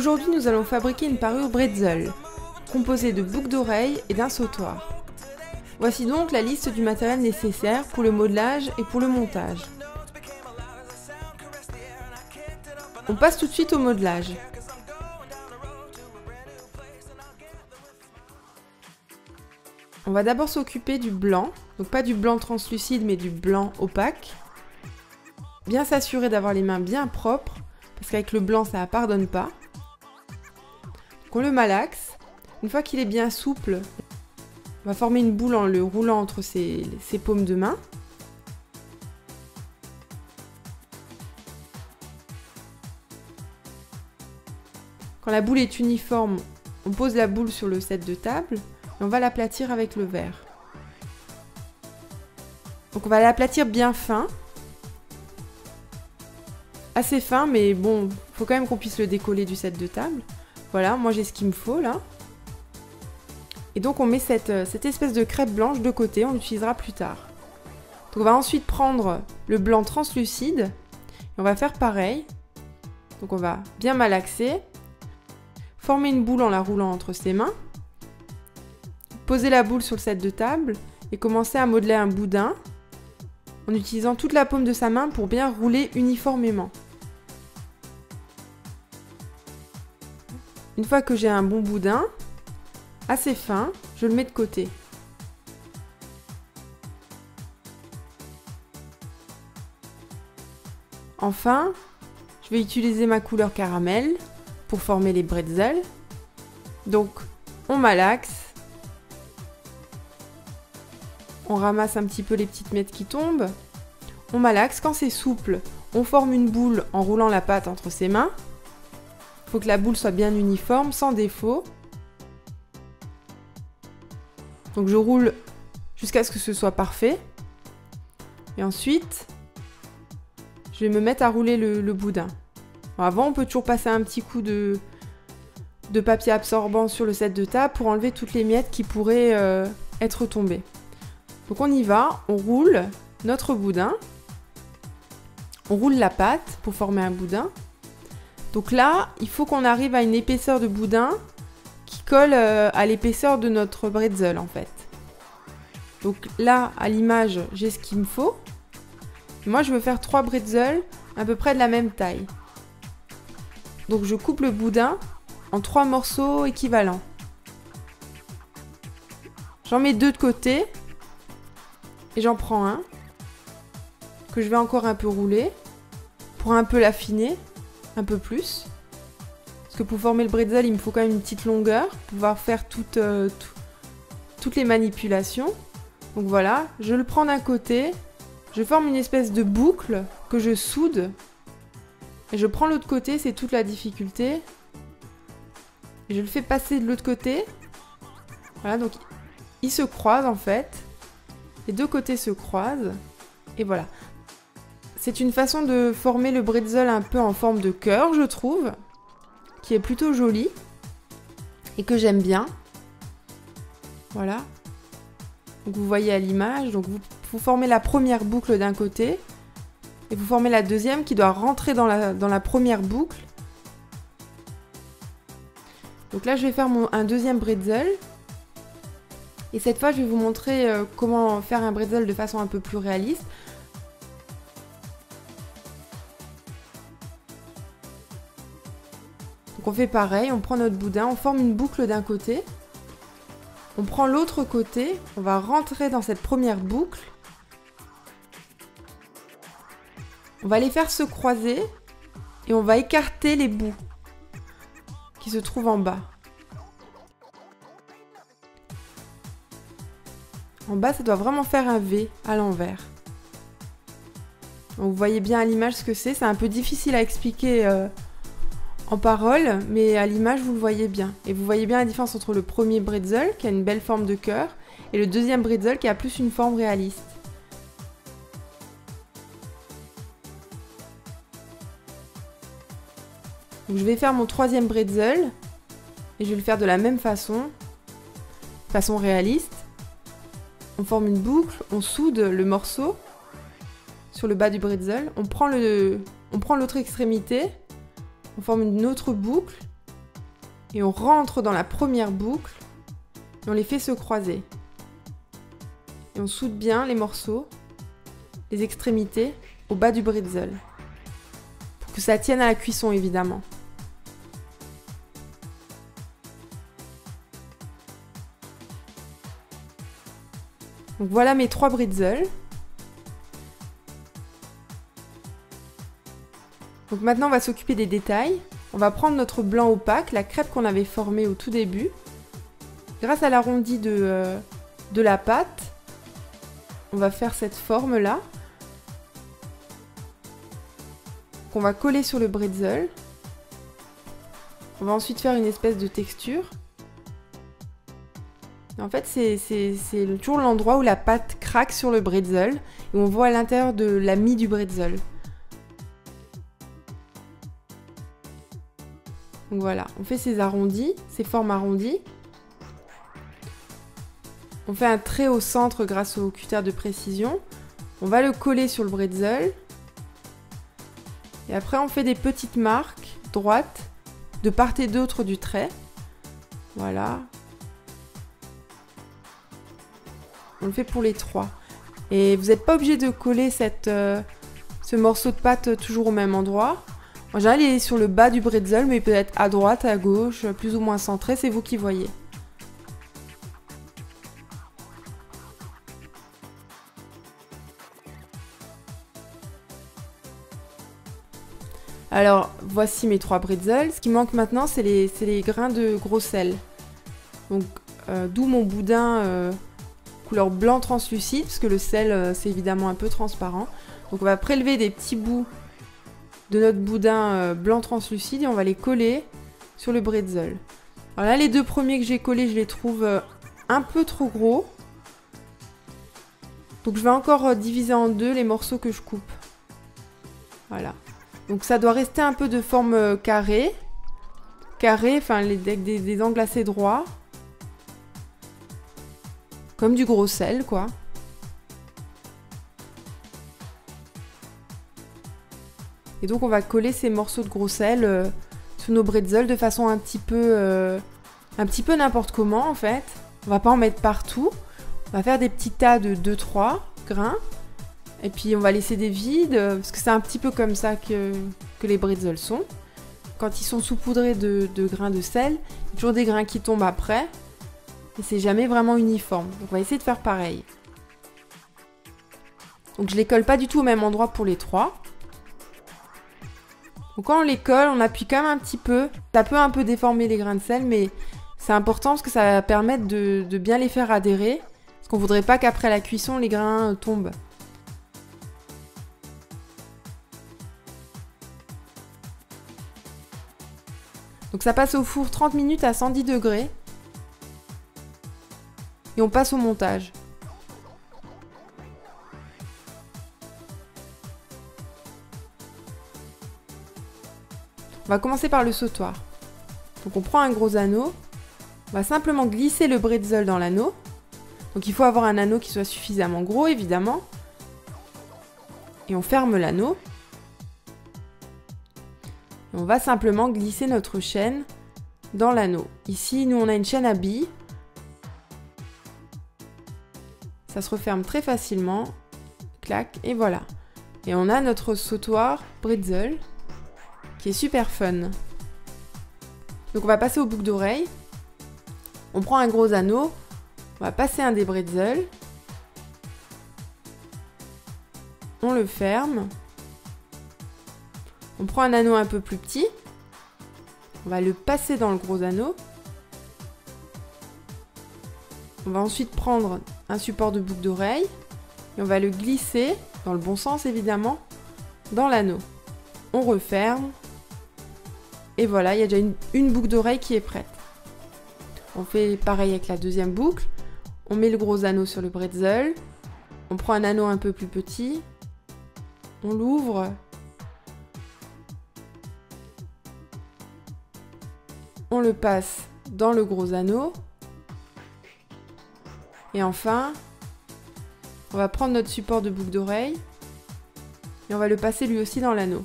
Aujourd'hui, nous allons fabriquer une parure bretzel, composée de boucles d'oreilles et d'un sautoir. Voici donc la liste du matériel nécessaire pour le modelage et pour le montage. On passe tout de suite au modelage. On va d'abord s'occuper du blanc, donc pas du blanc translucide mais du blanc opaque. Bien s'assurer d'avoir les mains bien propres, parce qu'avec le blanc ça ne pardonne pas. Donc on le malaxe. Une fois qu'il est bien souple, on va former une boule en le roulant entre ses paumes de main. Quand la boule est uniforme, on pose la boule sur le set de table et on va l'aplatir avec le verre. Donc on va l'aplatir bien fin. Assez fin, mais bon, faut quand même qu'on puisse le décoller du set de table. Voilà, moi j'ai ce qu'il me faut là. Et donc on met cette espèce de crêpe blanche de côté, on l'utilisera plus tard. Donc on va ensuite prendre le blanc translucide et on va faire pareil. Donc on va bien malaxer, former une boule en la roulant entre ses mains, poser la boule sur le set de table et commencer à modeler un boudin en utilisant toute la paume de sa main pour bien rouler uniformément. Une fois que j'ai un bon boudin, assez fin, je le mets de côté. Enfin, je vais utiliser ma couleur caramel pour former les bretzels. Donc, on malaxe. On ramasse un petit peu les petites miettes qui tombent. On malaxe. Quand c'est souple, on forme une boule en roulant la pâte entre ses mains. Il faut que la boule soit bien uniforme, sans défaut. Donc je roule jusqu'à ce que ce soit parfait. Et ensuite, je vais me mettre à rouler le boudin. Bon, avant, on peut toujours passer un petit coup de papier absorbant sur le set de table pour enlever toutes les miettes qui pourraient être tombées. Donc on y va, on roule notre boudin. On roule la pâte pour former un boudin. Donc là, il faut qu'on arrive à une épaisseur de boudin qui colle à l'épaisseur de notre bretzel en fait. Donc là, à l'image, j'ai ce qu'il me faut. Moi, je veux faire 3 bretzels à peu près de la même taille. Donc je coupe le boudin en 3 morceaux équivalents. J'en mets 2 de côté et j'en prends un que je vais encore un peu rouler pour un peu l'affiner, un peu plus. Parce que pour former le bretzel, il me faut quand même une petite longueur pour pouvoir faire toutes les manipulations. Donc voilà, je le prends d'un côté, je forme une espèce de boucle que je soude. Et je prends l'autre côté, c'est toute la difficulté. Et je le fais passer de l'autre côté. Voilà, donc ils se croisent en fait. Les deux côtés se croisent. Et voilà. C'est une façon de former le bretzel un peu en forme de cœur, je trouve. Qui est plutôt jolie. Et que j'aime bien. Voilà. Donc vous voyez à l'image. Donc vous formez la première boucle d'un côté. Et vous formez la deuxième qui doit rentrer dans la première boucle. Donc là, je vais faire un deuxième bretzel. Et cette fois, je vais vous montrer comment faire un bretzel de façon un peu plus réaliste. Donc on fait pareil, on prend notre boudin, on forme une boucle d'un côté. On prend l'autre côté, on va rentrer dans cette première boucle. On va les faire se croiser et on va écarter les bouts qui se trouvent en bas. En bas, ça doit vraiment faire un V à l'envers. Vous voyez bien à l'image ce que c'est un peu difficile à expliquer en parole, mais à l'image, vous le voyez bien. Et vous voyez bien la différence entre le premier bretzel, qui a une belle forme de cœur, et le deuxième bretzel, qui a plus une forme réaliste. Donc, je vais faire mon troisième bretzel, et je vais le faire de la même façon réaliste. On forme une boucle, on soude le morceau sur le bas du bretzel, on prend l'autre extrémité, on forme une autre boucle Et on rentre dans la première boucle et on les fait se croiser. Et on soude bien les morceaux, les extrémités, au bas du bretzel. Pour que ça tienne à la cuisson, évidemment. Donc voilà mes 3 bretzels. Donc maintenant on va s'occuper des détails. On va prendre notre blanc opaque, la crêpe qu'on avait formée au tout début. Grâce à l'arrondi de la pâte, on va faire cette forme là. Qu'on va coller sur le bretzel. On va ensuite faire une espèce de texture. En fait, c'est toujours l'endroit où la pâte craque sur le bretzel et on voit à l'intérieur de la mie du bretzel. Donc voilà, on fait ces arrondis, ces formes arrondies. On fait un trait au centre grâce au cutter de précision. On va le coller sur le bretzel. Et après, on fait des petites marques droites de part et d'autre du trait. Voilà. On le fait pour les 3. Et vous n'êtes pas obligé de coller ce morceau de pâte toujours au même endroit. En général, il est sur le bas du bretzel, mais il peut être à droite, à gauche, plus ou moins centré, c'est vous qui voyez. Alors, voici mes 3 bretzels. Ce qui manque maintenant, c'est les grains de gros sel. Donc, d'où mon boudin couleur blanc translucide, parce que le sel, c'est évidemment un peu transparent. Donc, on va prélever des petits bouts de notre boudin blanc translucide et on va les coller sur le bretzel. Alors là, les 2 premiers que j'ai collés, je les trouve un peu trop gros. Donc, je vais encore diviser en 2 les morceaux que je coupe. Voilà. Donc ça doit rester un peu de forme carrée. Carré, enfin avec des angles assez droits. Comme du gros sel, quoi. Et donc on va coller ces morceaux de gros sel sur nos bretzels de façon un petit peu n'importe comment en fait. On va pas en mettre partout. On va faire des petits tas de 2-3 grains. Et puis on va laisser des vides, parce que c'est un petit peu comme ça que les bretzels sont. Quand ils sont saupoudrés de grains de sel, il y a toujours des grains qui tombent après. Et c'est jamais vraiment uniforme. Donc on va essayer de faire pareil. Donc je les colle pas du tout au même endroit pour les 3. Donc quand on les colle, on appuie quand même un petit peu. Ça peut un peu déformer les grains de sel, mais c'est important parce que ça va permettre de bien les faire adhérer. Parce qu'on voudrait pas qu'après la cuisson, les grains tombent. Donc ça passe au four 30 minutes à 110 degrés. Et on passe au montage. On va commencer par le sautoir. Donc on prend un gros anneau. On va simplement glisser le bretzel dans l'anneau. Donc il faut avoir un anneau qui soit suffisamment gros, évidemment. Et on ferme l'anneau. On va simplement glisser notre chaîne dans l'anneau. Ici, nous, on a une chaîne à billes. Ça se referme très facilement. Clac, et voilà. Et on a notre sautoir bretzel qui est super fun. Donc on va passer aux boucles d'oreilles. On prend un gros anneau. On va passer un des bretzels. On le ferme. On prend un anneau un peu plus petit. On va le passer dans le gros anneau. On va ensuite prendre un support de boucle d'oreille. Et on va le glisser, dans le bon sens évidemment, dans l'anneau. On referme. Et voilà, il y a déjà une boucle d'oreille qui est prête. On fait pareil avec la deuxième boucle. On met le gros anneau sur le bretzel. On prend un anneau un peu plus petit. On l'ouvre. On le passe dans le gros anneau. Et enfin, on va prendre notre support de boucle d'oreille et on va le passer lui aussi dans l'anneau.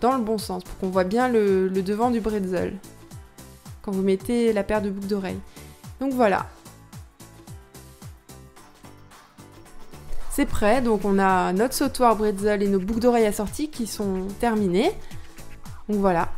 Dans le bon sens, pour qu'on voit bien le devant du bretzel. quand vous mettez la paire de boucles d'oreilles. Donc voilà. C'est prêt, donc on a notre sautoir bretzel et nos boucles d'oreilles assorties qui sont terminées. Donc voilà,